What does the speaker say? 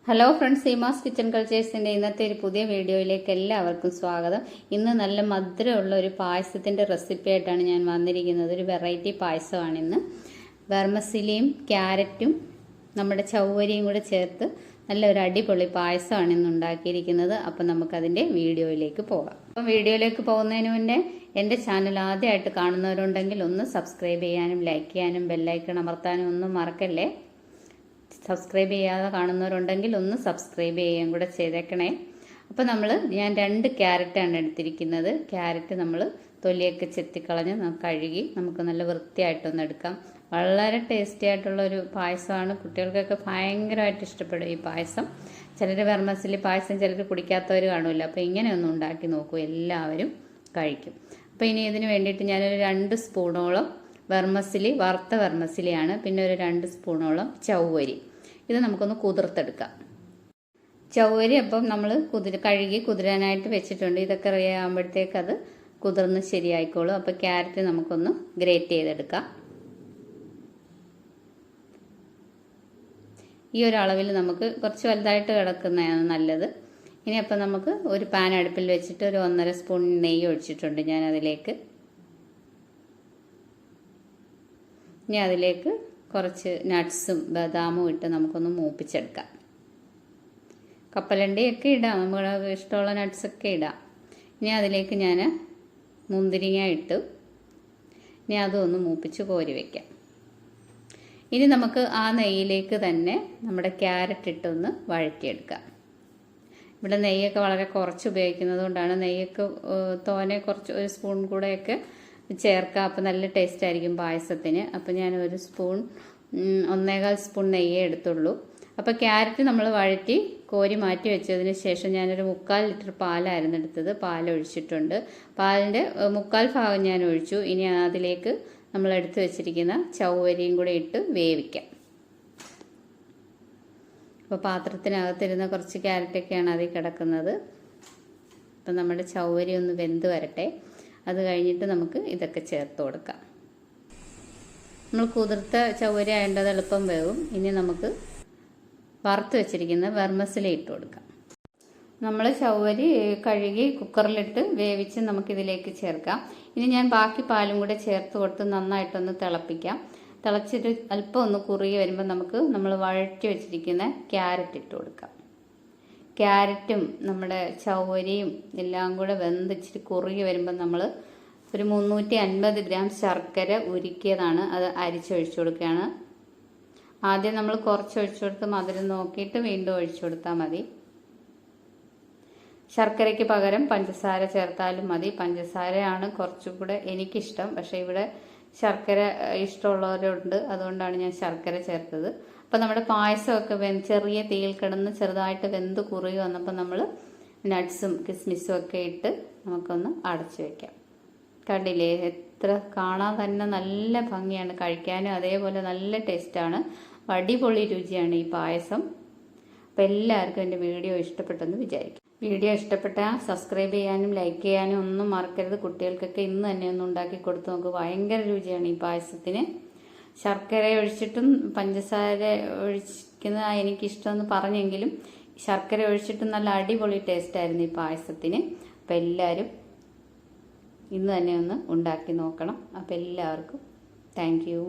Hello friends, Seemas kitchen കൾച്ചേഴ്സിൻ്റെ ഇന്നത്തെ ഒരു പുതിയ വീഡിയോയിലേക്ക് എല്ലാവർക്കും സ്വാഗതം. ഇന്ന് നല്ല മധുരമുള്ള ഒരു പായസത്തിൻ്റെ റെസിപ്പി ആയിട്ടാണ് ഞാൻ വന്നിരിക്കുന്നത്. ഒരു വെറൈറ്റി പായസമാണ് ഇന്ന്. വെർമസിലിയും ക്യാരറ്റും നമ്മുടെ ചവ്വരിയും കൂടെ ചേർത്ത് നല്ലൊരു അടിപൊളി പായസമാണ് ഇന്ന് ഉണ്ടാക്കിയിരിക്കുന്നത്. അപ്പം നമുക്കതിൻ്റെ വീഡിയോയിലേക്ക് പോകാം. അപ്പം വീഡിയോയിലേക്ക് പോകുന്നതിന് മുന്നേ എൻ്റെ ചാനൽ ആദ്യമായിട്ട് കാണുന്നവരുണ്ടെങ്കിൽ ഒന്ന് സബ്സ്ക്രൈബ് ചെയ്യാനും ലൈക്ക് ചെയ്യാനും ബെല്ലൈക്കൺ അമർത്താനും ഒന്നും മറക്കല്ലേ. സബ്സ്ക്രൈബ് ചെയ്യാതെ കാണുന്നവരുണ്ടെങ്കിൽ ഒന്ന് സബ്സ്ക്രൈബ് ചെയ്യുകയും കൂടെ ചെയ്തേക്കണേ. അപ്പോൾ ഞാൻ 2 ക്യാരറ്റാണ് എടുത്തിരിക്കുന്നത്. ക്യാരറ്റ് നമ്മൾ തൊലിയൊക്കെ ചെത്തിക്കളഞ്ഞ് കഴുകി നമുക്ക് നല്ല വൃത്തിയായിട്ടൊന്ന് എടുക്കാം. വളരെ ടേസ്റ്റി ആയിട്ടുള്ള ഒരു പായസമാണ്. കുട്ടികൾക്കൊക്കെ ഭയങ്കരമായിട്ട് ഇഷ്ടപ്പെടും ഈ പായസം. ചിലർ വെർമസിലി പായസം ചിലർ കുടിക്കാത്തവർ കാണുമല്ലോ. അപ്പോൾ ഇങ്ങനെയൊന്നും ഉണ്ടാക്കി നോക്കൂ, എല്ലാവരും കഴിക്കും. അപ്പോൾ ഇനി ഇതിന് വേണ്ടിയിട്ട് ഞാനൊരു 2 സ്പൂണോളം വെർമസിലി, വറുത്ത വെർമസിലിയാണ്. പിന്നെ ഒരു 2 സ്പൂണോളം ചവ്വരി. ഇത് നമുക്കൊന്ന് കുതിർത്തെടുക്കാം. ചവ്വരി അപ്പം നമ്മൾ കഴുകി കുതിരാനായിട്ട് വെച്ചിട്ടുണ്ട്. ഇതൊക്കെ ആകുമ്പോഴത്തേക്ക് അത് കുതിർന്ന് ശരിയായിക്കോളും. അപ്പോൾ ക്യാരറ്റ് നമുക്കൊന്ന് ഗ്രേറ്റ് ചെയ്തെടുക്കാം. ഈ ഒരു അളവിൽ നമുക്ക് കുറച്ച് വലുതായിട്ട് കിടക്കുന്നതാണ് നല്ലത്. ഇനി അപ്പം നമുക്ക് ഒരു പാൻ അടുപ്പിൽ വെച്ചിട്ട് ഒരു 1.5 സ്പൂൺ നെയ്യ് ഒഴിച്ചിട്ടുണ്ട് ഞാൻ അതിലേക്ക്. ഇനി അതിലേക്ക് കുറച്ച് നട്ട്സും ബദാമും ഇട്ട് നമുക്കൊന്ന് മൂപ്പിച്ചെടുക്കാം. കപ്പലണ്ടിയൊക്കെ ഇടാം, നമുക്ക് ഇഷ്ടമുള്ള നട്ട്സൊക്കെ ഇടാം. ഇനി അതിലേക്ക് ഞാൻ മുന്തിരിങ്ങ ഇട്ടു. ഇനി അതൊന്ന് മൂപ്പിച്ച് കോരി വയ്ക്കാം. ഇനി നമുക്ക് ആ നെയ്യിലേക്ക് തന്നെ നമ്മുടെ ക്യാരറ്റ് ഇട്ടൊന്ന് വഴറ്റിയെടുക്കാം. ഇവിടെ നെയ്യൊക്കെ വളരെ കുറച്ച് ഉപയോഗിക്കുന്നത് കൊണ്ടാണ്. നെയ്യൊക്കെ തോനെ കുറച്ച് 1 സ്പൂൺ കൂടെയൊക്കെ ചേർക്കാം. അപ്പോൾ നല്ല ടേസ്റ്റ് ആയിരിക്കും പായസത്തിന്. അപ്പോൾ ഞാൻ 1 സ്പൂൺ 1.25 സ്പൂൺ നെയ്യേ എടുത്തുള്ളൂ. അപ്പോൾ ക്യാരറ്റ് നമ്മൾ വഴറ്റി കോരി മാറ്റി വെച്ചതിന് ശേഷം ഞാനൊരു 3/4 ലിറ്റർ പാലായിരുന്നു എടുത്തത്. പാലൊഴിച്ചിട്ടുണ്ട്. പാലിൻ്റെ 3/4 ഭാഗം ഞാൻ ഒഴിച്ചു. ഇനി അതിലേക്ക് നമ്മൾ എടുത്തു വെച്ചിരിക്കുന്ന ചവ്വരിയും കൂടെ ഇട്ട് വേവിക്കാം. അപ്പോൾ പാത്രത്തിനകത്തിരുന്ന കുറച്ച് ക്യാരറ്റൊക്കെയാണ് അതിൽ കിടക്കുന്നത്. അപ്പം നമ്മുടെ ചവ്വരി ഒന്ന് വെന്ത് വരട്ടെ. അത് കഴിഞ്ഞിട്ട് നമുക്ക് ഇതൊക്കെ ചേർത്ത് കൊടുക്കാം. നമ്മൾ കുതിർത്ത ചവ്വരി ആയതുകൊണ്ട് എളുപ്പം വേവും. ഇനി നമുക്ക് വറുത്ത് വെച്ചിരിക്കുന്ന വെർമസിലി ഇട്ട് കൊടുക്കാം. നമ്മൾ ചവ്വരി കഴുകി കുക്കറിലിട്ട് വേവിച്ച് നമുക്കിതിലേക്ക് ചേർക്കാം. ഇനി ഞാൻ ബാക്കി പാലും കൂടെ ചേർത്ത് കൊടുത്ത് നന്നായിട്ടൊന്ന് തിളപ്പിക്കാം. തിളച്ചിട്ട് അല്പം ഒന്ന് കുറുകി വരുമ്പോൾ നമ്മൾ വഴറ്റി വെച്ചിരിക്കുന്ന ക്യാരറ്റ് ഇട്ട് കൊടുക്കാം. ക്യാരറ്റും നമ്മുടെ ചവ്വരിയും എല്ലാം കൂടെ വെന്തിച്ചിട്ട് കുറുകി വരുമ്പോൾ നമ്മൾ ഒരു 350 ഗ്രാം ശർക്കര ഉരുക്കിയതാണ്, അത് അരിച്ചൊഴിച്ചു കൊടുക്കുകയാണ്. ആദ്യം നമ്മൾ കുറച്ച് ഒഴിച്ചു കൊടുത്ത് മധുരം നോക്കിയിട്ട് വീണ്ടും ഒഴിച്ചു കൊടുത്താൽ മതി. ശർക്കരയ്ക്ക് പകരം പഞ്ചസാര ചേർത്താലും മതി. പഞ്ചസാരയാണ് കുറച്ചുകൂടെ എനിക്കിഷ്ടം. പക്ഷേ ഇവിടെ ശർക്കര ഇഷ്ടമുള്ളവരുണ്ട്, അതുകൊണ്ടാണ് ഞാൻ ശർക്കര ചേർത്തത്. അപ്പം നമ്മുടെ പായസമൊക്കെ ചെറിയ തീയിൽ കിടന്ന് ചെറുതായിട്ട് വെന്ത് കുറുകി വന്നപ്പോൾ നമ്മൾ നട്ട്സും കിസ്മിസും ഒക്കെ ഇട്ട് നമുക്കൊന്ന് അടച്ചു വയ്ക്കാം. കണ്ടില്ലേ, എത്ര കാണാൻ തന്നെ നല്ല ഭംഗിയാണ്, കഴിക്കാനും അതേപോലെ നല്ല ടേസ്റ്റാണ്. അടിപൊളി രുചിയാണ് ഈ പായസം. അപ്പോൾ എല്ലാവർക്കും എൻ്റെ വീഡിയോ ഇഷ്ടപ്പെട്ടെന്ന് വിചാരിക്കും. വീഡിയോ ഇഷ്ടപ്പെട്ടാൽ സബ്സ്ക്രൈബ് ചെയ്യാനും ലൈക്ക് ചെയ്യാനും ഒന്നും മറക്കരുത്. കുട്ടികൾക്കൊക്കെ ഇന്ന് തന്നെ ഒന്ന് ഉണ്ടാക്കി കൊടുത്ത് നോക്ക്. ഭയങ്കര രുചിയാണ് ഈ പായസത്തിന്. ശർക്കര ഒഴിച്ചിട്ടും പഞ്ചസാര ഒഴിക്കുന്നത് എനിക്കിഷ്ടമെന്ന് പറഞ്ഞെങ്കിലും ശർക്കര ഒഴിച്ചിട്ടും നല്ല അടിപൊളി ടേസ്റ്റായിരുന്നു ഈ പായസത്തിന്. അപ്പോൾ എല്ലാവരും ഇന്ന് തന്നെ ഒന്ന് ഉണ്ടാക്കി നോക്കണം. അപ്പോൾ എല്ലാവർക്കും താങ്ക് യു.